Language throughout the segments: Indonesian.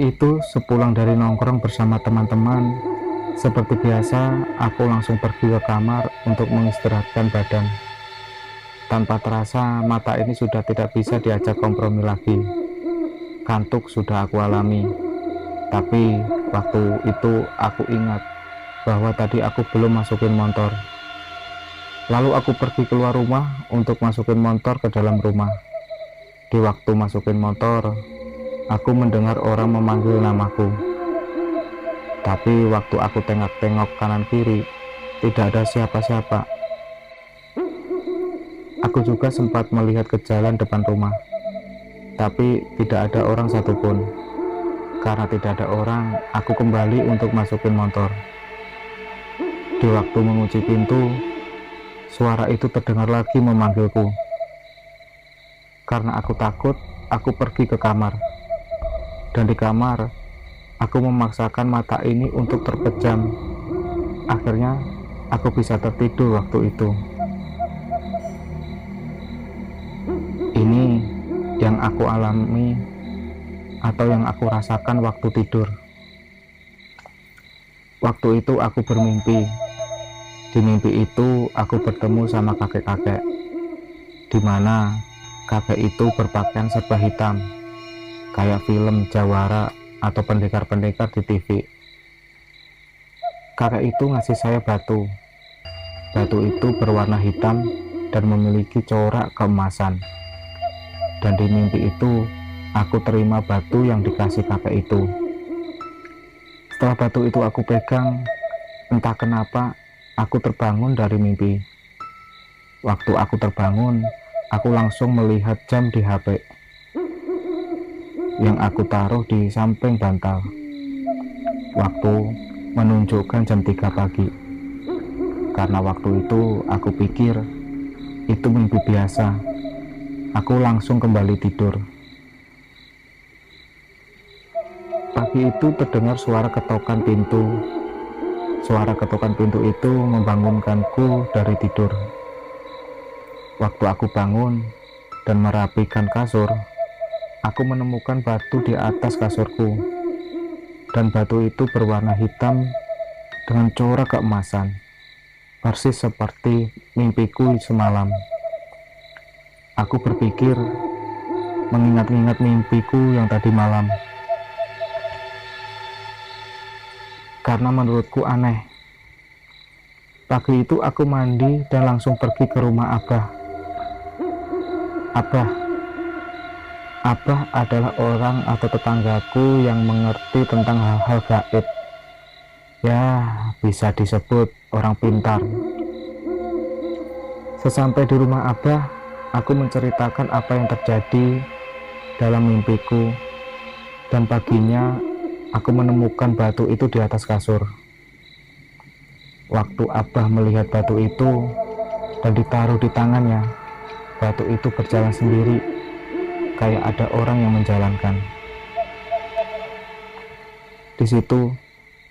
itu sepulang dari nongkrong bersama teman-teman, seperti biasa aku langsung pergi ke kamar untuk mengistirahatkan badan. Tanpa terasa mata ini sudah tidak bisa diajak kompromi lagi. Kantuk sudah aku alami, tapi waktu itu aku ingat bahwa tadi aku belum masukin motor. Lalu aku pergi keluar rumah untuk masukin motor ke dalam rumah. Di waktu masukin motor, aku mendengar orang memanggil namaku. Tapi waktu aku tengok-tengok kanan kiri, tidak ada siapa-siapa. Aku juga sempat melihat ke jalan depan rumah, tapi tidak ada orang satupun. Karena tidak ada orang, aku kembali untuk masukin motor. Di waktu mengunci pintu, suara itu terdengar lagi memanggilku. Karena aku takut, aku pergi ke kamar. Dan di kamar, aku memaksakan mata ini untuk terpejam. Akhirnya, aku bisa tertidur waktu itu. Ini yang aku alami atau yang aku rasakan waktu tidur. Waktu itu aku bermimpi. Di mimpi itu aku bertemu sama kakek-kakek, di mana kakek itu berpakaian serba hitam, kayak film Jawara atau pendekar-pendekar di TV. Kakek itu ngasih saya batu. Batu itu berwarna hitam dan memiliki corak keemasan. Dan di mimpi itu, aku terima batu yang dikasih kakek itu. Setelah batu itu aku pegang, entah kenapa aku terbangun dari mimpi. Waktu aku terbangun, aku langsung melihat jam di HP yang aku taruh di samping bantal. Waktu menunjukkan jam 3 pagi. Karena waktu itu aku pikir itu mimpi biasa. Aku langsung kembali tidur. Pagi itu terdengar suara ketokan pintu. Suara ketokan pintu itu membangunkanku dari tidur. Waktu aku bangun dan merapikan kasur, aku menemukan batu di atas kasurku. Dan batu itu berwarna hitam dengan corak keemasan, persis seperti mimpiku semalam. Aku berpikir, mengingat-ingat mimpiku yang tadi malam. Karena menurutku aneh. Pagi itu aku mandi dan langsung pergi ke rumah Abah. Abah adalah orang atau tetanggaku yang mengerti tentang hal-hal gaib. Ya, bisa disebut orang pintar. Sesampai di rumah Abah, aku menceritakan apa yang terjadi dalam mimpiku. Dan paginya, aku menemukan batu itu di atas kasur. Waktu Abah melihat batu itu dan ditaruh di tangannya, batu itu berjalan sendiri, kayak ada orang yang menjalankan. Di situ,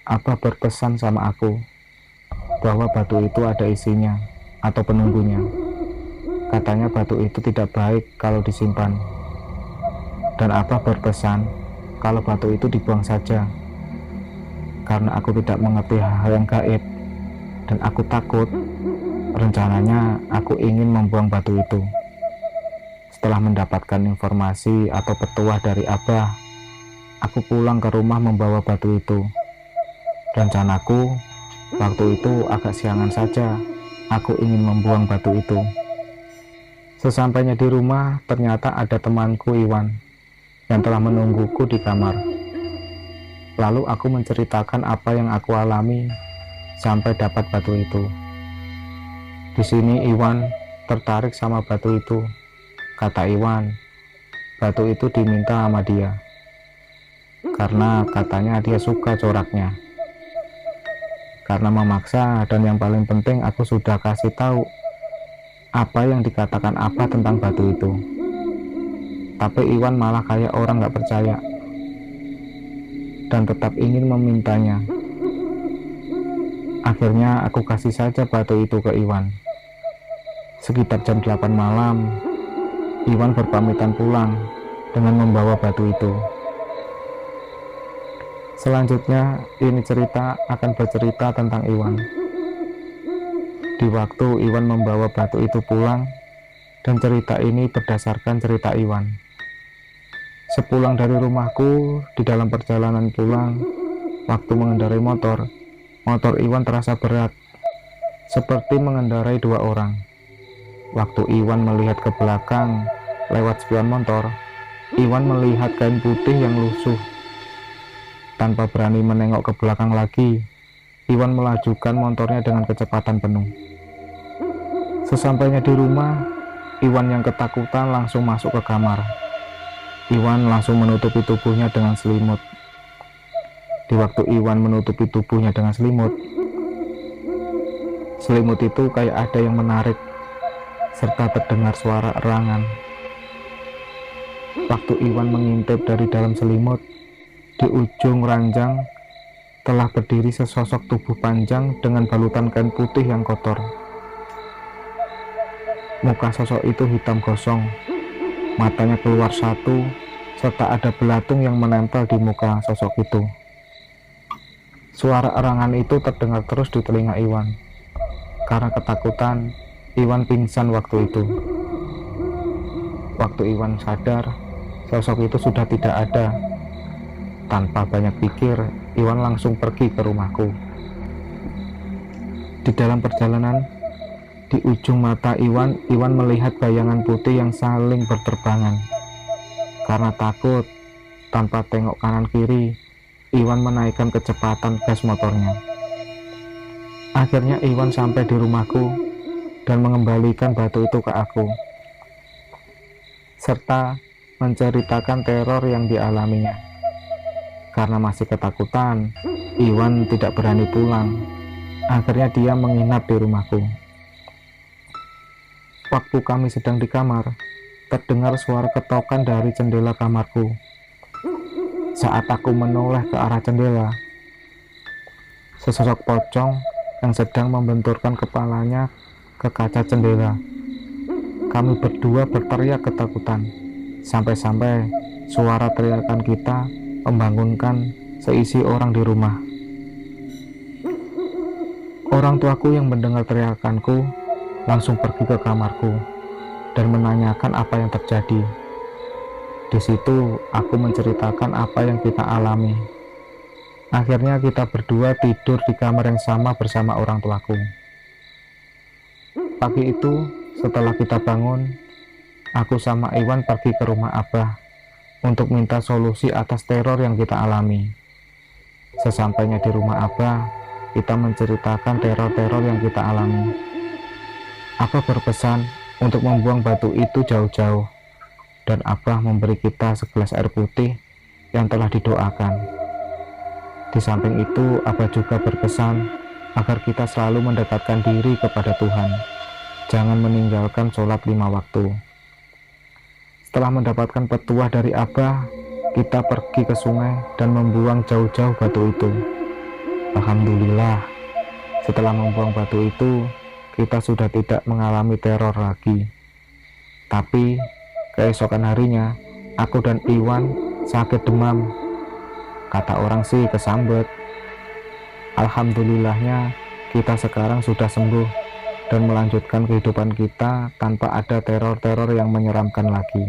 Abah berpesan sama aku bahwa batu itu ada isinya atau penunggunya. Katanya batu itu tidak baik kalau disimpan. Dan Abah berpesan kalau batu itu dibuang saja. Karena aku tidak mengerti hal yang gaib dan aku takut, rencananya aku ingin membuang batu itu. Setelah mendapatkan informasi atau petuah dari Abah, aku pulang ke rumah membawa batu itu. Rencanaku, waktu itu agak siangan saja, aku ingin membuang batu itu. Sesampainya di rumah, ternyata ada temanku Iwan yang telah menungguku di kamar. Lalu aku menceritakan apa yang aku alami sampai dapat batu itu. Di sini Iwan tertarik sama batu itu. Kata Iwan, batu itu diminta sama dia karena katanya dia suka coraknya. Karena memaksa, dan yang paling penting aku sudah kasih tahu apa yang dikatakan Abah tentang batu itu. Tapi Iwan malah kayak orang gak percaya dan tetap ingin memintanya. Akhirnya aku kasih saja batu itu ke Iwan. Sekitar jam 8 malam, Iwan berpamitan pulang dengan membawa batu itu. Selanjutnya, ini cerita akan bercerita tentang Iwan. Di waktu Iwan membawa batu itu pulang, dan cerita ini berdasarkan cerita Iwan. Sepulang dari rumahku, di dalam perjalanan pulang, waktu mengendarai motor Iwan terasa berat, seperti mengendarai dua orang. Waktu Iwan melihat ke belakang lewat spion motor, Iwan melihat kain putih yang lusuh. Tanpa berani menengok ke belakang lagi, Iwan melajukan motornya dengan kecepatan penuh. Sesampainya di rumah, Iwan yang ketakutan langsung masuk ke kamar. Iwan langsung menutupi tubuhnya dengan selimut. Di waktu Iwan menutupi tubuhnya dengan selimut itu kayak ada yang menarik, serta terdengar suara erangan. Waktu Iwan mengintip dari dalam selimut, di ujung ranjang telah berdiri sesosok tubuh panjang dengan balutan kain putih yang kotor. Muka sosok itu hitam gosong, matanya keluar satu, serta ada belatung yang menempel di muka sosok itu. Suara erangan itu terdengar terus di telinga Iwan. Karena ketakutan, Iwan pingsan waktu itu. Waktu Iwan sadar, sosok itu sudah tidak ada. Tanpa banyak pikir, Iwan langsung pergi ke rumahku. Di dalam perjalanan, di ujung mata Iwan melihat bayangan putih yang saling berterbangan. Karena takut, tanpa tengok kanan kiri, Iwan menaikkan kecepatan gas motornya. Akhirnya Iwan sampai di rumahku dan mengembalikan batu itu ke aku, serta menceritakan teror yang dialaminya. Karena masih ketakutan, Iwan tidak berani pulang. Akhirnya dia menginap di rumahku. Waktu kami sedang di kamar, terdengar suara ketokan dari jendela kamarku. Saat aku menoleh ke arah jendela, sesosok pocong yang sedang membenturkan kepalanya ke kaca jendela. Kami berdua berteriak ketakutan, sampai-sampai suara teriakan kita membangunkan seisi orang di rumah. Orang tuaku yang mendengar teriakanku langsung pergi ke kamarku dan menanyakan apa yang terjadi. Di situ aku menceritakan apa yang kita alami. Akhirnya kita berdua tidur di kamar yang sama bersama orang tuaku. Pagi itu setelah kita bangun, aku sama Iwan pergi ke rumah Abah untuk minta solusi atas teror yang kita alami. Sesampainya di rumah Abah, kita menceritakan teror-teror yang kita alami. Abah berpesan untuk membuang batu itu jauh-jauh, dan Abah memberi kita segelas air putih yang telah didoakan. Di samping itu, Abah juga berpesan agar kita selalu mendekatkan diri kepada Tuhan. Jangan meninggalkan sholat 5 waktu. Setelah mendapatkan petuah dari Abah, kita pergi ke sungai dan membuang jauh-jauh batu itu. Alhamdulillah, setelah membuang batu itu, kita sudah tidak mengalami teror lagi. Tapi, keesokan harinya, aku dan Iwan sakit demam. Kata orang sih kesambet. Alhamdulillahnya, kita sekarang sudah sembuh dan melanjutkan kehidupan kita tanpa ada teror-teror yang menyeramkan lagi.